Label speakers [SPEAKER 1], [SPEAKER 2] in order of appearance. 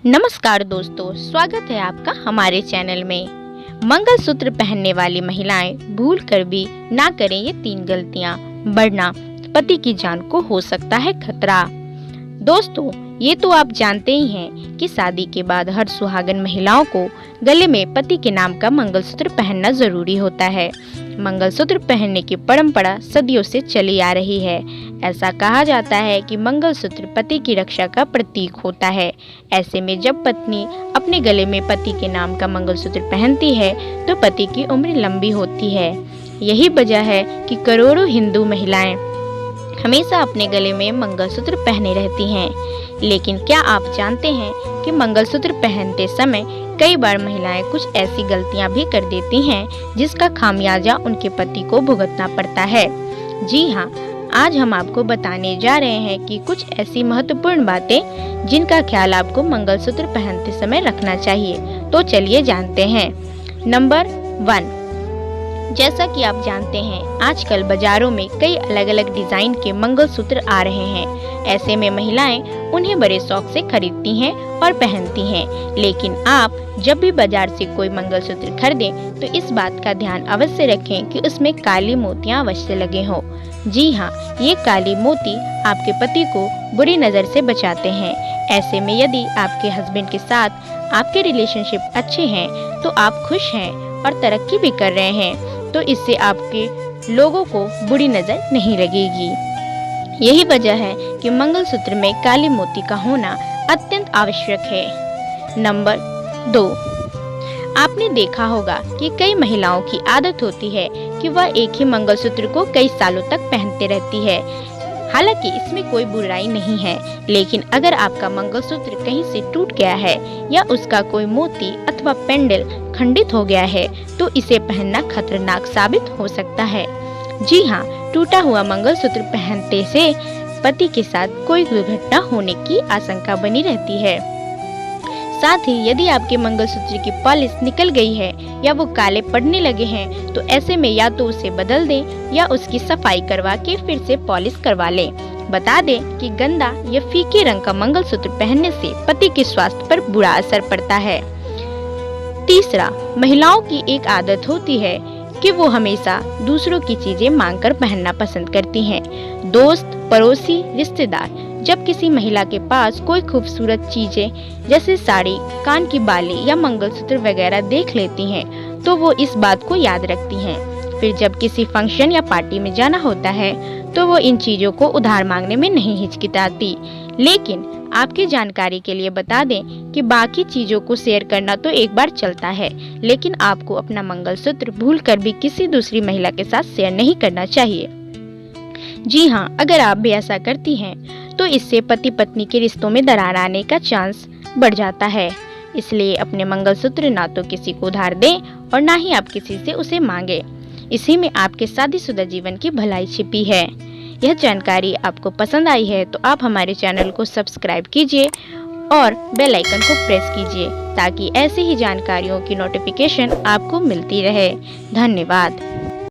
[SPEAKER 1] नमस्कार दोस्तों, स्वागत है आपका हमारे चैनल में। मंगलसूत्र पहनने वाली महिलाएं भूल कर भी ना करें ये 3 गलतियां, वरना पति की जान को हो सकता है खतरा। दोस्तों, ये तो आप जानते ही हैं कि शादी के बाद हर सुहागन महिलाओं को गले में पति के नाम का मंगलसूत्र पहनना जरूरी होता है। मंगलसूत्र पहनने की परंपरा सदियों से चली आ रही है। ऐसा कहा जाता है कि मंगलसूत्र पति की रक्षा का प्रतीक होता है। ऐसे में जब पत्नी अपने गले में पति के नाम का मंगलसूत्र पहनती है तो पति की उम्र लंबी होती है। यही वजह है कि करोड़ों हिंदू महिलाएं हमेशा अपने गले में मंगलसूत्र पहने रहती हैं। लेकिन क्या आप जानते हैं कि मंगलसूत्र पहनते समय कई बार महिलाएं कुछ ऐसी गलतियां भी कर देती हैं जिसका खामियाजा उनके पति को भुगतना पड़ता है। जी हाँ, आज हम आपको बताने जा रहे हैं कि कुछ ऐसी महत्वपूर्ण बातें जिनका ख्याल आपको मंगलसूत्र पहनते समय रखना चाहिए। तो चलिए जानते हैं। नंबर 1, जैसा कि आप जानते हैं, आजकल बाजारों में कई अलग अलग डिजाइन के मंगलसूत्र आ रहे हैं। ऐसे में महिलाएं उन्हें बड़े शौक से खरीदती हैं और पहनती हैं। लेकिन आप जब भी बाजार से कोई मंगलसूत्र खरीदें तो इस बात का ध्यान अवश्य रखें कि उसमें काली मोतियां अवश्य लगे हों। जी हाँ, ये काली मोती आपके पति को बुरी नज़र से बचाते हैं। ऐसे में यदि आपके हस्बैंड के साथ आपके रिलेशनशिप अच्छे हैं तो आप खुश हैं और तरक्की भी कर रहे हैं, तो इससे आपके लोगों को बुरी नज़र नहीं लगेगी। यही वजह है कि मंगलसूत्र में काली मोती का होना अत्यंत आवश्यक है। नंबर 2, आपने देखा होगा कि कई महिलाओं की आदत होती है कि वह एक ही मंगलसूत्र को कई सालों तक पहनते रहती है। हालांकि इसमें कोई बुराई नहीं है, लेकिन अगर आपका मंगलसूत्र कहीं से टूट गया है या उसका कोई मोती अथवा पेंडल खंडित हो गया है तो इसे पहनना खतरनाक साबित हो सकता है। जी हाँ, टूटा हुआ मंगलसूत्र पहनते से पति के साथ कोई दुर्घटना होने की आशंका बनी रहती है। साथ ही यदि आपके मंगलसूत्र की पॉलिश निकल गई है या वो काले पड़ने लगे हैं तो ऐसे में या तो उसे बदल दें या उसकी सफाई करवा के फिर से पॉलिश करवा लें। बता दें कि गंदा या फीके रंग का मंगलसूत्र पहनने से पति के स्वास्थ्य पर बुरा असर पड़ता है। तीसरा, महिलाओं की एक आदत होती है कि वो हमेशा दूसरों की चीजें मांगकर पहनना पसंद करती हैं। दोस्त, पड़ोसी, रिश्तेदार जब किसी महिला के पास कोई खूबसूरत चीजें जैसे साड़ी, कान की बाली या मंगलसूत्र वगैरह देख लेती हैं तो वो इस बात को याद रखती हैं। फिर जब किसी फंक्शन या पार्टी में जाना होता है तो वो इन चीजों को उधार मांगने में नहीं हिचकिचाती। लेकिन आपकी जानकारी के लिए बता दें कि बाकी चीजों को शेयर करना तो एक बार चलता है, लेकिन आपको अपना मंगलसूत्र भूलकर भी किसी दूसरी महिला के साथ शेयर नहीं करना चाहिए। जी हाँ, अगर आप भी ऐसा करती हैं तो इससे पति पत्नी के रिश्तों में दरार आने का चांस बढ़ जाता है। इसलिए अपने मंगलसूत्र ना तो किसी को उधार दें और ना ही आप किसी से उसे मांगे। इसी में आपके शादीशुदा जीवन की भलाई छिपी है। यह जानकारी आपको पसंद आई है तो आप हमारे चैनल को सब्सक्राइब कीजिए और बेल आइकन को प्रेस कीजिए ताकि ऐसी ही जानकारियों की नोटिफिकेशन आपको मिलती रहे। धन्यवाद।